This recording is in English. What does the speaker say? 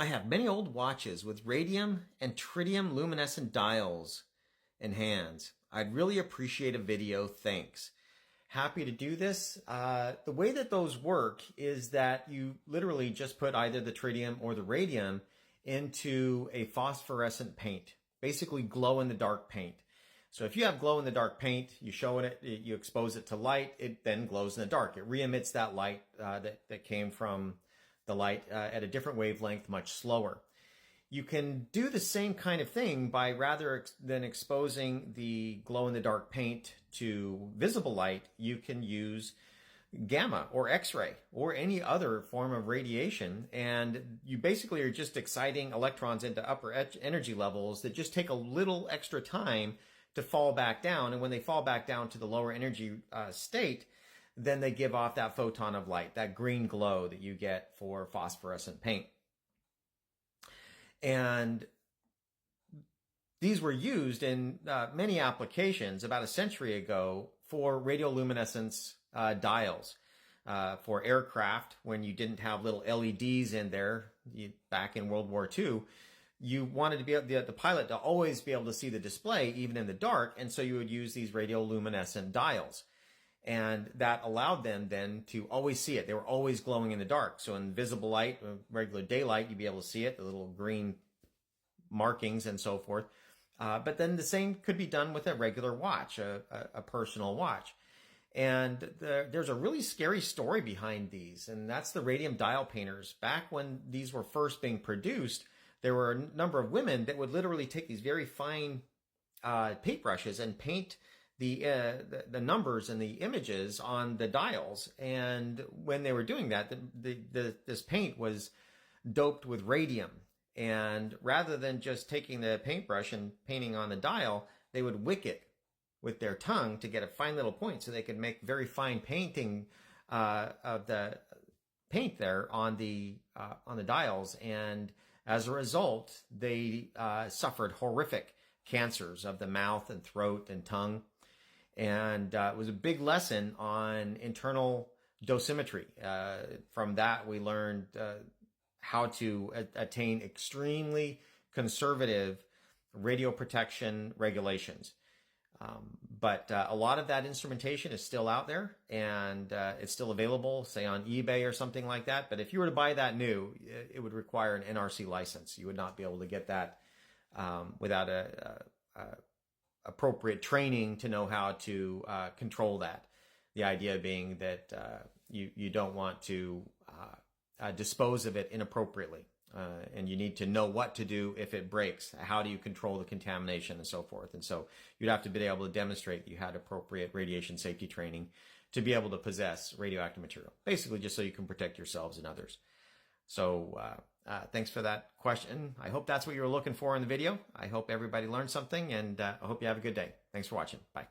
I have many old watches with radium and tritium luminescent dials in hands. I'd really appreciate a video, thanks. Happy to do this. The way that those work is that you literally just put either the tritium or the radium into a phosphorescent paint, basically glow-in-the-dark paint. So if you have glow-in-the-dark paint, you show it, you expose it to light, it then glows in the dark. It re-emits that light that came from the light at a different wavelength, much slower. You can do the same kind of thing by rather than exposing the glow-in-the-dark paint to visible light, you can use gamma or X-ray or any other form of radiation, and you basically are just exciting electrons into upper energy levels that just take a little extra time to fall back down, and when they fall back down to the lower energy state, then they give off that photon of light, that green glow that you get for phosphorescent paint. And these were used in many applications about a century ago for radioluminescence dials for aircraft. When you didn't have little LEDs in there back in World War II, you wanted to be the pilot to always be able to see the display even in the dark, and so you would use these radioluminescent dials. And that allowed them then to always see it. They were always glowing in the dark. So in visible light, regular daylight, you'd be able to see it, the little green markings and so forth. But then the same could be done with a regular watch, a personal watch. And there's a really scary story behind these, and that's the radium dial painters. Back when these were first being produced, there were a number of women that would literally take these very fine paintbrushes and paint the numbers and the images on the dials. And when they were doing that, this paint was doped with radium. And rather than just taking the paintbrush and painting on the dial, they would wick it with their tongue to get a fine little point so they could make very fine painting of the paint there on the dials. And as a result, they suffered horrific cancers of the mouth and throat and tongue. And it was a big lesson on internal dosimetry. From that, we learned how to attain extremely conservative radioprotection regulations. But a lot of that instrumentation is still out there, and it's still available, say on eBay or something like that. But if you were to buy that new, it would require an NRC license. You would not be able to get that without a appropriate training to know how to control that. The idea being that you don't want to dispose of it inappropriately, and you need to know what to do if it breaks. How do you control the contamination and so forth? And so you'd have to be able to demonstrate that you had appropriate radiation safety training to be able to possess radioactive material, basically just so you can protect yourselves and others. So thanks for that question. I hope that's what you were looking for in the video. I hope everybody learned something, and I hope you have a good day. Thanks for watching. Bye.